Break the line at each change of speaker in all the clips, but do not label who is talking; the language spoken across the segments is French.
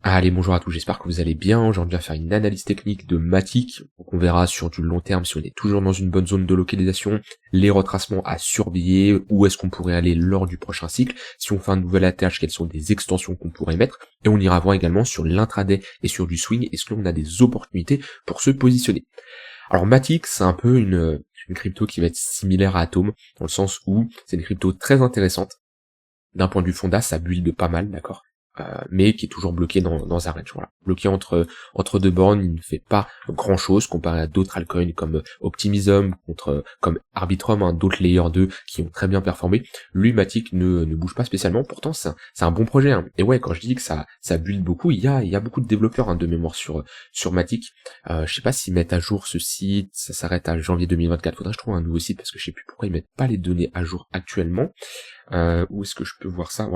Allez, bonjour à tous, j'espère que vous allez bien. Aujourd'hui, on va faire une analyse technique de Matic. Donc, on verra sur du long terme si on est toujours dans une bonne zone de localisation, les retracements à surveiller, où est-ce qu'on pourrait aller lors du prochain cycle, si on fait un nouvel attach, quelles sont des extensions qu'on pourrait mettre, et on ira voir également sur l'intraday et sur du swing, est-ce qu'on a des opportunités pour se positionner. Alors Matic, c'est un peu une crypto qui va être similaire à Atom, dans le sens où c'est une crypto très intéressante. D'un point de vue fonda, ça build pas mal, d'accord, mais qui est toujours bloqué dans un range, voilà. Bloqué entre deux bornes, il ne fait pas grand chose comparé à d'autres altcoins comme Optimism, comme Arbitrum, hein, d'autres layer 2 qui ont très bien performé. Lui, Matic ne bouge pas spécialement, pourtant c'est un bon projet, hein. Et ouais, quand je dis que ça build beaucoup, il y a beaucoup de développeurs, hein, de mémoire sur Matic. Je sais pas s'ils mettent à jour ce site, ça s'arrête à janvier 2024, faudrait que je trouve un nouveau site parce que je sais plus pourquoi ils mettent pas les données à jour actuellement. Où est-ce que je peux voir ça?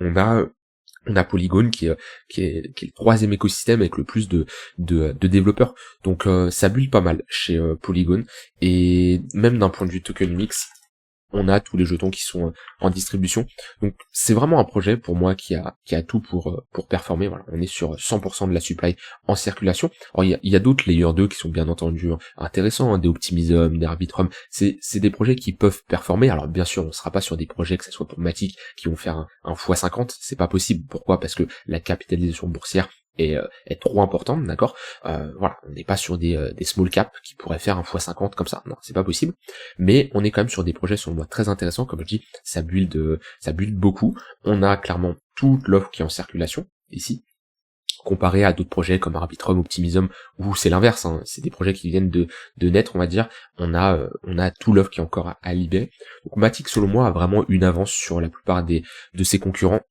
Voilà. On a Polygon qui est le troisième écosystème avec le plus de développeurs. Donc ça bulle pas mal chez Polygon. Et même d'un point de vue token mix, on a tous les jetons qui sont en distribution. Donc c'est vraiment un projet pour moi qui a tout pour performer. Voilà, on est sur 100% de la supply en circulation. Alors il y a d'autres layers 2 qui sont bien entendu intéressants, hein, des Optimism, des Arbitrum. C'est des projets qui peuvent performer. Alors bien sûr, on sera pas sur des projets que ce soit pour Matic qui vont faire un x50, c'est pas possible. Pourquoi? Parce que la capitalisation boursière est trop importante, d'accord. Voilà, on n'est pas sur des small caps qui pourraient faire un x50 comme ça, non, c'est pas possible, mais on est quand même sur des projets selon moi très intéressants, comme je dis, ça build beaucoup, on a clairement toute l'offre qui est en circulation, ici, comparé à d'autres projets comme Arbitrum, Optimism, où c'est l'inverse, hein, c'est des projets qui viennent de naître, on va dire, on a tout l'offre qui est encore à libérer. Donc Matic, selon moi, a vraiment une avance sur la plupart de ses concurrents.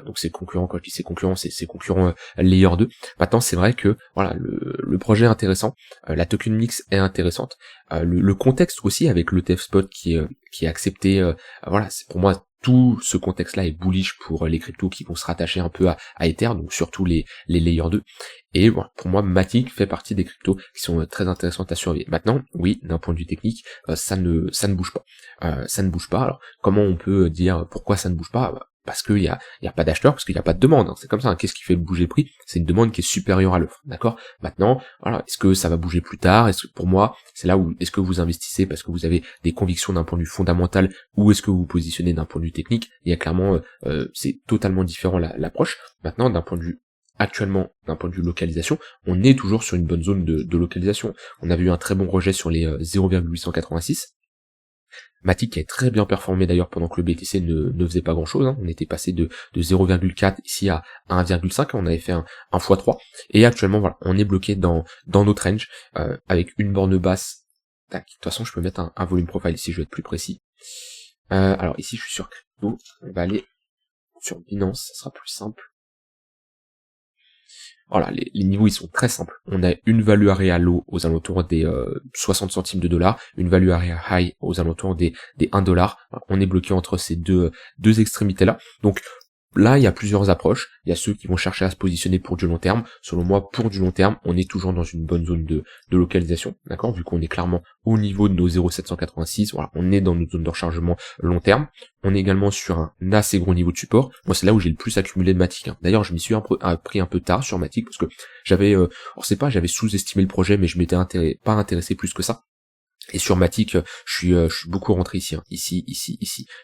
Donc ses concurrents, quand je dis ses concurrents layer 2. Maintenant, c'est vrai que voilà, le projet est intéressant, la token mix est intéressante, le contexte aussi avec l'ETF spot qui est accepté, voilà, c'est pour moi tout ce contexte-là est bullish pour les cryptos qui vont se rattacher un peu à Ether, donc surtout les layer 2. Et voilà, pour moi, Matic fait partie des cryptos qui sont très intéressantes à surveiller. Maintenant, oui, d'un point de vue technique, ça ne bouge pas. Ça ne bouge pas. Alors, comment on peut dire pourquoi ça ne bouge pas? Parce qu'il y a pas d'acheteur, parce qu'il n'y a pas de demande, hein. C'est comme ça, hein. Qu'est-ce qui fait bouger le prix? C'est une demande qui est supérieure à l'offre, d'accord? Maintenant, voilà, est-ce que ça va bouger plus tard? Est-ce que, pour moi, c'est là où est-ce que vous investissez parce que vous avez des convictions d'un point de vue fondamental, ou est-ce que vous vous positionnez d'un point de vue technique? Il y a clairement, c'est totalement différent l'approche. Maintenant, actuellement, d'un point de vue localisation, on est toujours sur une bonne zone de localisation. On avait eu un très bon rejet sur les 0,886. Matic qui a très bien performé d'ailleurs pendant que le BTC ne faisait pas grand chose, hein. On était passé de 0,4 ici à 1,5, on avait fait un x3, et actuellement voilà, on est bloqué dans notre range, avec une borne basse. Tac, de toute façon je peux mettre un volume profile ici, je vais être plus précis. Alors ici je suis sur crypto, on va aller sur Binance, ça sera plus simple. Voilà, les niveaux ils sont très simples. On a une value area low aux alentours des 60 centimes de dollars, une value area high aux alentours des 1 dollar. On est bloqué entre ces deux extrémités là. Donc là, il y a plusieurs approches. Il y a ceux qui vont chercher à se positionner pour du long terme. Selon moi, pour du long terme, on est toujours dans une bonne zone de localisation, d'accord, vu qu'on est clairement au niveau de nos 0,786. Voilà, on est dans notre zone de rechargement long terme. On est également sur un assez gros niveau de support. Moi, c'est là où j'ai le plus accumulé de Matic, hein. D'ailleurs, je m'y suis pris un peu tard sur Matic parce que j'avais, j'avais sous-estimé le projet, mais je m'étais pas intéressé plus que ça. Et sur Matic, je suis beaucoup rentré ici, hein. Ici.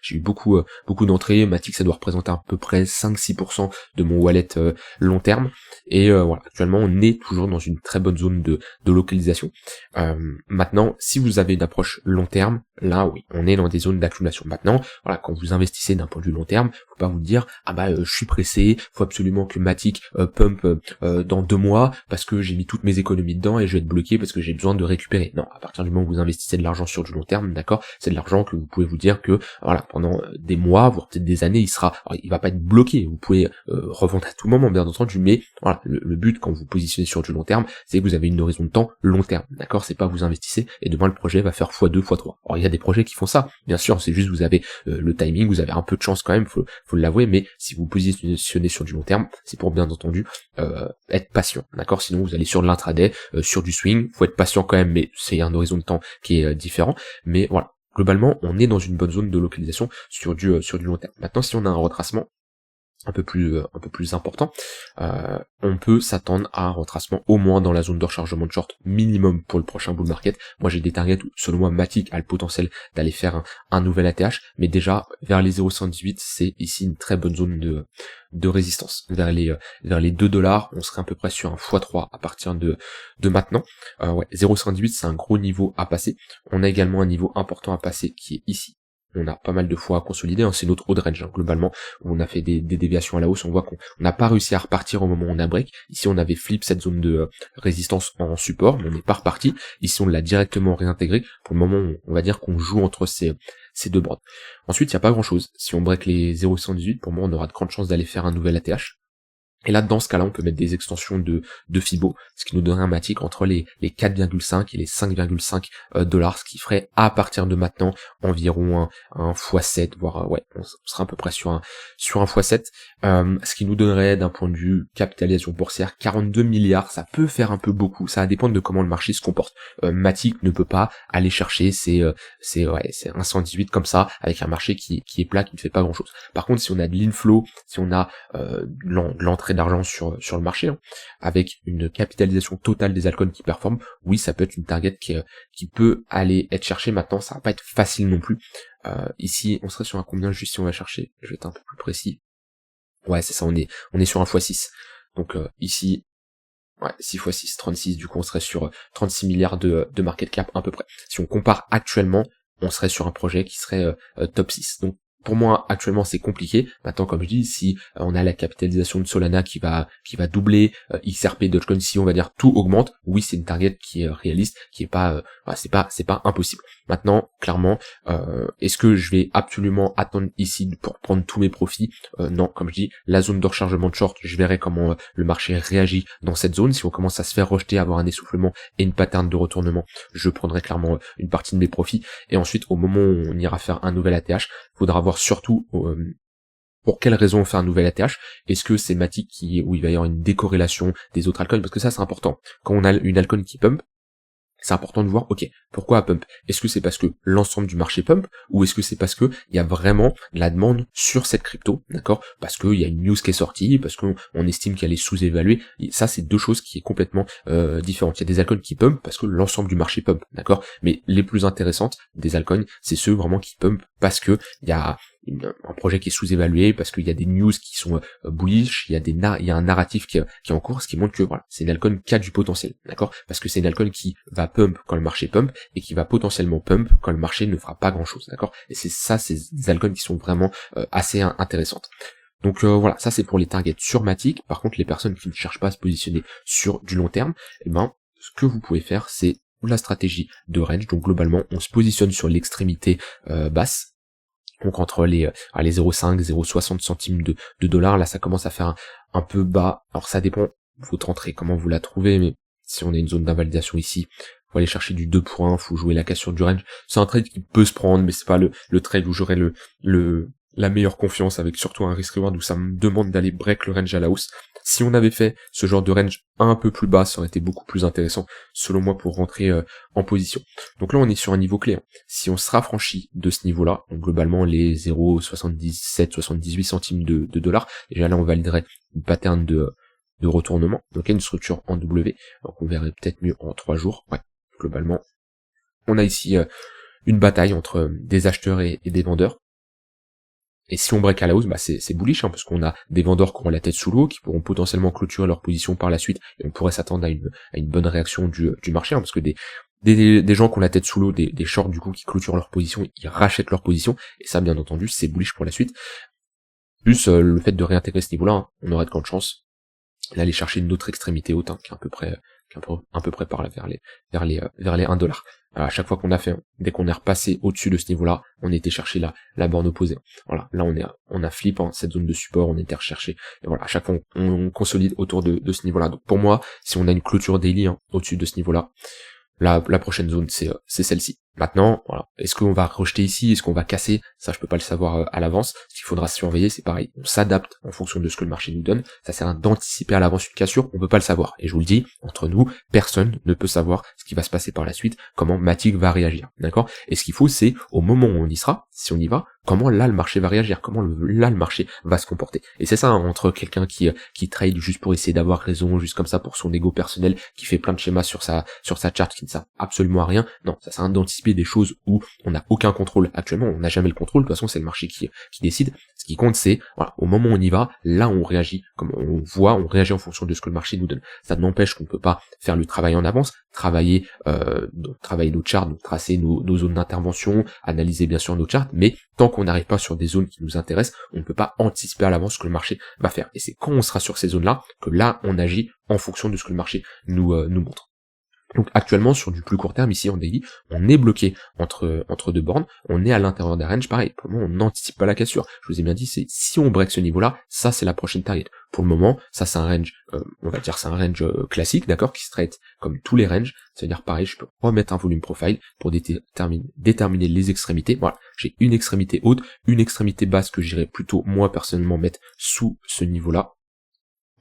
J'ai eu beaucoup d'entrées. Matic, ça doit représenter à peu près 5-6% de mon wallet long terme. Et voilà, actuellement, on est toujours dans une très bonne zone de localisation. Maintenant, si vous avez une approche long terme, là, oui, on est dans des zones d'accumulation. Maintenant, voilà, quand vous investissez d'un point de vue long terme, faut pas vous dire, je suis pressé, faut absolument que Matic pump dans 2 mois parce que j'ai mis toutes mes économies dedans et je vais être bloqué parce que j'ai besoin de récupérer. Non, à partir du moment où vous investissez de l'argent sur du long terme, d'accord, c'est de l'argent que vous pouvez vous dire que voilà, pendant des mois, voire peut-être des années, il va pas être bloqué. Vous pouvez revendre à tout moment, bien entendu, mais voilà, le but quand vous positionnez sur du long terme, c'est que vous avez une horizon de temps long terme, d'accord, c'est pas vous investissez et demain le projet va faire x2, x3. Alors il y a des projets qui font ça, bien sûr, c'est juste vous avez le timing, vous avez un peu de chance quand même, faut l'avouer, mais si vous positionnez sur du long terme, c'est pour bien entendu être patient, d'accord, sinon vous allez sur de l'intraday, sur du swing, faut être patient quand même, mais c'est un horizon de temps qui est différent, mais voilà, globalement on est dans une bonne zone de localisation sur du long terme. Maintenant si on a un retracement, un peu plus important, on peut s'attendre à un retracement au moins dans la zone de rechargement de short minimum pour le prochain bull market. Moi j'ai des targets où, selon moi, Matic a le potentiel d'aller faire un nouvel ATH, mais déjà vers les 0,118 c'est ici une très bonne zone de résistance. Vers les 2$, on serait à peu près sur un x3 à partir de maintenant. Ouais, 0,118 c'est un gros niveau à passer. On a également un niveau important à passer qui est ici. On a pas mal de fois à consolider, hein, c'est notre haut de range, hein, globalement, où on a fait des déviations à la hausse, on voit qu'on n'a pas réussi à repartir au moment où on a break. Ici on avait flip cette zone de résistance en support, mais on n'est pas reparti. Ici on l'a directement réintégré. Pour le moment, on va dire qu'on joue entre ces deux bandes. Ensuite, il n'y a pas grand chose. Si on break les 0,118, pour moi on aura de grandes chances d'aller faire un nouvel ATH. Et là, dans ce cas-là, on peut mettre des extensions de Fibo, ce qui nous donnerait un Matic entre les 4,5 et les 5,5 $, ce qui ferait à partir de maintenant environ un x7, voire ouais, on sera à peu près sur un x7, ce qui nous donnerait d'un point de vue capitalisation boursière 42 milliards. Ça peut faire un peu beaucoup, ça va dépendre de comment le marché se comporte. Matic ne peut pas aller chercher c'est un 118 comme ça avec un marché qui est plat, qui ne fait pas grand chose. Par contre, si on a de l'inflow, si on a de l'entrée d'argent sur le marché, hein, avec une capitalisation totale des altcoins qui performent, oui, ça peut être une target qui peut aller être cherchée. Maintenant, ça va pas être facile non plus. Ici, on serait sur un combien juste si on va chercher? Je vais être un peu plus précis. Ouais, c'est ça, on est sur un x6. Donc ici, ouais, 6 x 6, 36, du coup on serait sur 36 milliards de market cap à peu près. Si on compare actuellement, on serait sur un projet qui serait top 6. Donc pour moi, actuellement, c'est compliqué. Maintenant, comme je dis, si on a la capitalisation de Solana qui va doubler, XRP, Dogecoin, si on va dire tout augmente, oui, c'est une target qui est réaliste, qui est pas, c'est pas impossible. Maintenant, clairement, est-ce que je vais absolument attendre ici pour prendre tous mes profits? Non, comme je dis, la zone de rechargement de short, je verrai comment le marché réagit dans cette zone. Si on commence à se faire rejeter, avoir un essoufflement et une pattern de retournement, je prendrai clairement une partie de mes profits. Et ensuite, au moment où on ira faire un nouvel ATH, faudra voir surtout pour quelle raison on fait un nouvel ATH. Est-ce que c'est Matic où il va y avoir une décorrélation des autres altcoins? Parce que ça c'est important. Quand on a une altcoin qui pump, c'est important de voir, ok, pourquoi pump? Est-ce que c'est parce que l'ensemble du marché pump, ou est-ce que c'est parce que il y a vraiment de la demande sur cette crypto, d'accord? Parce qu'il y a une news qui est sortie, parce qu'on estime qu'elle est sous-évaluée. Ça, c'est deux choses qui est complètement différentes. Il y a des altcoins qui pump parce que l'ensemble du marché pump, d'accord? Mais les plus intéressantes des altcoins, c'est ceux vraiment qui pump parce que il y a un projet qui est sous-évalué, parce qu'il y a des news qui sont bullish, il y a un narratif qui est en cours, ce qui montre que voilà, c'est une altcoin qui a du potentiel, d'accord? Parce que c'est une altcoin qui va pump quand le marché pump et qui va potentiellement pump quand le marché ne fera pas grand chose, d'accord? Et c'est ça, c'est des altcoins qui sont vraiment assez intéressantes. Donc voilà, ça c'est pour les targets sur Matic. Par contre, les personnes qui ne cherchent pas à se positionner sur du long terme, eh ben, ce que vous pouvez faire, c'est la stratégie de range. Donc globalement, on se positionne sur l'extrémité basse. Donc entre les 0,5, 0,60 centimes de dollars, là ça commence à faire un peu bas. Alors ça dépend de votre entrée, comment vous la trouvez, mais si on a une zone d'invalidation ici, faut aller chercher du 2 points, faut jouer la cassure du range. C'est un trade qui peut se prendre, mais c'est pas le trade où j'aurai la meilleure confiance, avec surtout un risk reward où ça me demande d'aller break le range à la hausse. Si on avait fait ce genre de range un peu plus bas, ça aurait été beaucoup plus intéressant, selon moi, pour rentrer en position. Donc là, on est sur un niveau clé. Hein. Si on se raffranchit de ce niveau-là, donc globalement les 0,77-78 centimes de dollars, déjà là, on validerait une pattern de retournement. Donc il y a une structure en W, donc on verrait peut-être mieux en 3 jours. Ouais, globalement, on a ici une bataille entre des acheteurs et des vendeurs. Et si on break à la hausse, bah c'est bullish, hein, parce qu'on a des vendeurs qui auront la tête sous l'eau, qui pourront potentiellement clôturer leur position par la suite, et on pourrait s'attendre à une bonne réaction du marché, hein, parce que des gens qui ont la tête sous l'eau, des shorts du coup qui clôturent leur position, ils rachètent leur position, et ça bien entendu c'est bullish pour la suite. Plus le fait de réintégrer ce niveau-là, hein, on aurait de grandes chances d'aller chercher une autre extrémité haute, hein, qui est à peu près par là vers les 1$. Alors à chaque fois qu'on a fait, dès qu'on est repassé au-dessus de ce niveau-là, on était chercher la borne opposée. Voilà, là on a flip, hein, cette zone de support, on était recherché. Et voilà, à chaque fois on consolide autour de ce niveau-là. Donc pour moi, si on a une clôture daily, hein, au-dessus de ce niveau-là, la prochaine zone c'est celle-ci. Maintenant, voilà, est-ce qu'on va rejeter ici, est-ce qu'on va casser? Ça je peux pas le savoir à l'avance. Ce qu'il faudra surveiller, c'est pareil, on s'adapte en fonction de ce que le marché nous donne. Ça sert à d'anticiper à l'avance une cassure, on peut pas le savoir. Et je vous le dis, entre nous, personne ne peut savoir ce qui va se passer par la suite, comment Matic va réagir, d'accord? Et ce qu'il faut, c'est au moment où on y sera, si on y va, comment là le marché va réagir, comment là le marché va se comporter. Et c'est ça, hein, entre quelqu'un qui trade juste pour essayer d'avoir raison, juste comme ça pour son ego personnel, qui fait plein de schémas sur sa chart qui ne sert absolument à rien. Non, ça sert à d'anticiper des choses où on n'a aucun contrôle. Actuellement, on n'a jamais le contrôle, de toute façon c'est le marché qui décide. Ce qui compte, c'est, voilà, au moment où on y va, là on réagit, comme on réagit en fonction de ce que le marché nous donne. Ça n'empêche qu'on ne peut pas faire le travail en avance, travailler nos charts, donc tracer nos zones d'intervention, analyser bien sûr nos charts, mais tant qu'on n'arrive pas sur des zones qui nous intéressent, on ne peut pas anticiper à l'avance ce que le marché va faire. Et c'est quand on sera sur ces zones-là que là on agit en fonction de ce que le marché nous montre. Donc actuellement sur du plus court terme ici en daily, on est bloqué entre deux bornes, on est à l'intérieur d'un range, pareil, pour le moment on n'anticipe pas la cassure. Je vous ai bien dit, c'est si on break ce niveau là, ça c'est la prochaine target. Pour le moment, ça c'est un range, on va dire c'est un range classique, d'accord, qui se traite comme tous les ranges, c'est-à-dire pareil, je peux remettre un volume profile pour déterminer les extrémités. Voilà, j'ai une extrémité haute, une extrémité basse que j'irais plutôt moi personnellement mettre sous ce niveau là.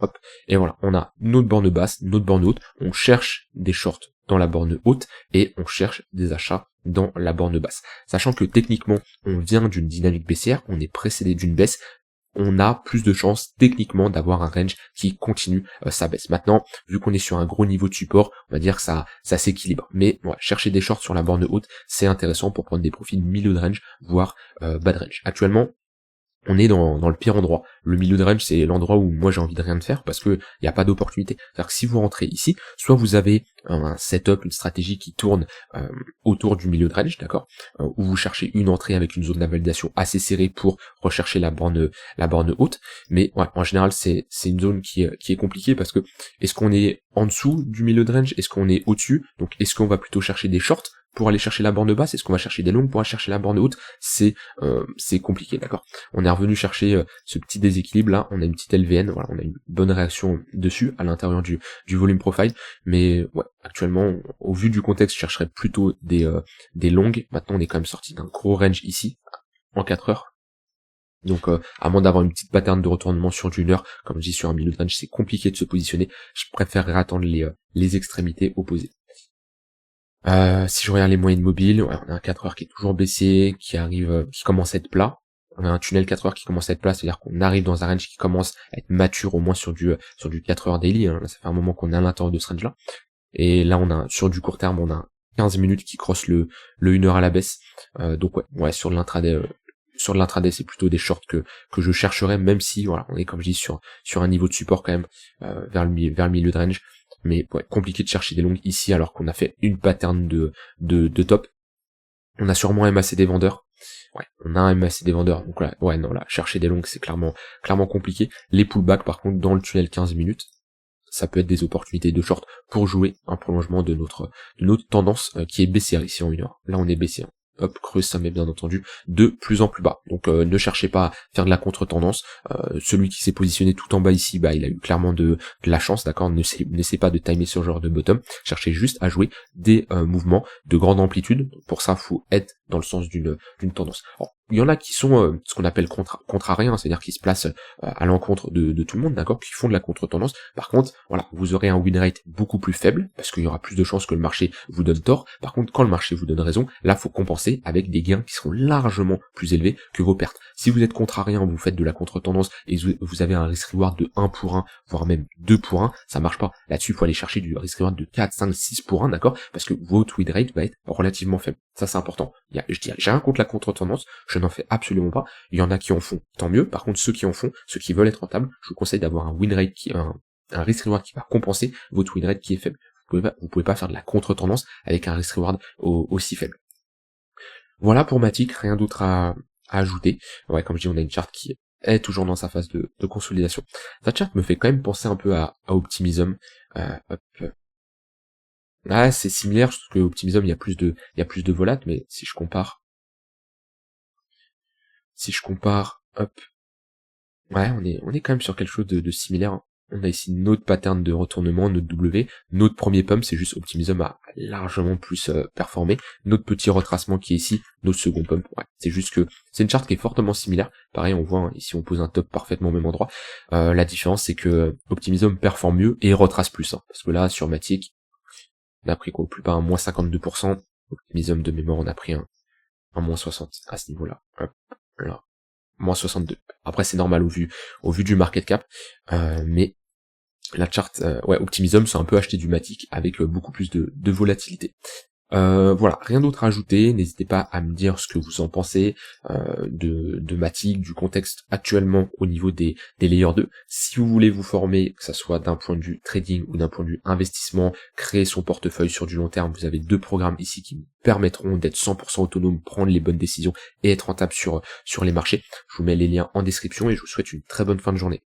Hop, et voilà, on a notre borne basse, notre borne haute, on cherche des shorts dans la borne haute et on cherche des achats dans la borne basse. Sachant que techniquement, on vient d'une dynamique baissière, on est précédé d'une baisse, on a plus de chances techniquement d'avoir un range qui continue sa baisse. Maintenant, vu qu'on est sur un gros niveau de support, on va dire que ça s'équilibre. Mais ouais, chercher des shorts sur la borne haute, c'est intéressant pour prendre des profils milieu de range, voire bas de range. Actuellement, on est dans le pire endroit. Le milieu de range, c'est l'endroit où moi j'ai envie de rien de faire parce que il n'y a pas d'opportunité. C'est-à-dire que si vous rentrez ici, soit vous avez un setup, une stratégie qui tourne autour du milieu de range, d'accord, où vous cherchez une entrée avec une zone de validation assez serrée pour rechercher la borne haute. Mais ouais, en général, c'est une zone qui est compliquée parce que est-ce qu'on est en dessous du milieu de range, est-ce qu'on est au-dessus, donc est-ce qu'on va plutôt chercher des shorts pour aller chercher la borne basse, est-ce qu'on va chercher des longues pour aller chercher la borne haute, c'est compliqué, d'accord. On est revenu chercher ce petit déséquilibre là, on a une petite LVN, voilà, on a une bonne réaction dessus à l'intérieur du volume profile, mais ouais, actuellement, au vu du contexte, je chercherais plutôt des longues. Maintenant on est quand même sorti d'un gros range ici, en 4 heures. Donc à moins d'avoir une petite pattern de retournement sur du 1 heure, comme je dis sur un milieu de range, c'est compliqué de se positionner, je préférerais attendre les extrémités opposées. Si je regarde les moyennes mobiles, ouais, on a un 4 heures qui est toujours baissé, qui commence à être plat. On a un tunnel 4 heures qui commence à être plat, c'est-à-dire qu'on arrive dans un range qui commence à être mature au moins sur du 4 heures daily, hein. Là, ça fait un moment qu'on est à l'intérieur de ce range-là. Et là, on a, sur du court terme, on a 15 minutes qui crossent le 1 heure à la baisse. Donc ouais, sur l'intraday, c'est plutôt des shorts que je chercherais, même si, voilà, on est, comme je dis, sur un niveau de support quand même, vers le milieu de range. Mais ouais, compliqué de chercher des longues ici alors qu'on a fait une pattern de top. On a sûrement un MACD vendeur. Ouais, on a un MACD vendeur. Donc là, ouais, non, là, chercher des longues, c'est clairement compliqué. Les pullbacks, par contre, dans le tunnel 15 minutes, ça peut être des opportunités de short pour jouer un prolongement de notre tendance qui est baissière ici en 1 heure. Là, on est baissier. Hop, creuse ça, mais bien entendu de plus en plus bas. Donc ne cherchez pas à faire de la contre-tendance. Celui qui s'est positionné tout en bas ici, bah il a eu clairement de la chance, d'accord. N'essayez pas de timer ce genre de bottom. Cherchez juste à jouer des mouvements de grande amplitude. Pour ça, faut être dans le sens d'une tendance. Alors, il y en a qui sont ce qu'on appelle contrariens, c'est-à-dire qui se placent à l'encontre de tout le monde, d'accord, qui font de la contre-tendance. Par contre, voilà, vous aurez un win rate beaucoup plus faible, parce qu'il y aura plus de chances que le marché vous donne tort. Par contre, quand le marché vous donne raison, là, faut compenser avec des gains qui seront largement plus élevés que vos pertes. Si vous êtes contrarien, vous faites de la contre-tendance et vous avez un risk-reward de 1 pour 1, voire même 2 pour 1, ça marche pas. Là-dessus, il faut aller chercher du risk-reward de 4, 5, 6 pour 1, d'accord, parce que votre win rate va être relativement faible. Ça, c'est important. Je dis, j'ai rien contre la contre-tendance, je n'en fais absolument pas. Il y en a qui en font, tant mieux. Par contre, ceux qui en font, ceux qui veulent être rentables, je vous conseille d'avoir un win rate un risk reward qui va compenser votre win rate qui est faible. Vous pouvez pas faire de la contre-tendance avec un risk reward aussi faible. Voilà pour Matic, rien d'autre à ajouter. Ouais, comme je dis, on a une charte qui est toujours dans sa phase de consolidation. Cette charte me fait quand même penser un peu à Optimism. Hop. Ah, c'est similaire, je trouve que Optimism, il y a plus de volat, mais si je compare, hop, ouais, on est quand même sur quelque chose de similaire, hein. On a ici notre pattern de retournement, notre W, notre premier pump, c'est juste Optimism a largement plus performé, notre petit retracement qui est ici, notre second pump, ouais, c'est juste que c'est une charte qui est fortement similaire, pareil on voit, hein, ici on pose un top parfaitement au même endroit, la différence c'est que Optimism performe mieux et retrace plus, hein, parce que là sur Matic, on a pris quoi, au plus bas un moins 52%, Optimism de mémoire on a pris un moins 60 à ce niveau-là. Hop. Là, moins 62. Après c'est normal au vu du market cap, mais la charte, ouais, Optimism c'est un peu acheter du Matic avec beaucoup plus de volatilité. Voilà, rien d'autre à ajouter, n'hésitez pas à me dire ce que vous en pensez de Matic, du contexte actuellement au niveau des layers 2. Si vous voulez vous former, que ça soit d'un point de vue trading ou d'un point de vue investissement, créer son portefeuille sur du long terme, vous avez 2 programmes ici qui vous permettront d'être 100% autonome, prendre les bonnes décisions et être rentable sur les marchés. Je vous mets les liens en description et je vous souhaite une très bonne fin de journée.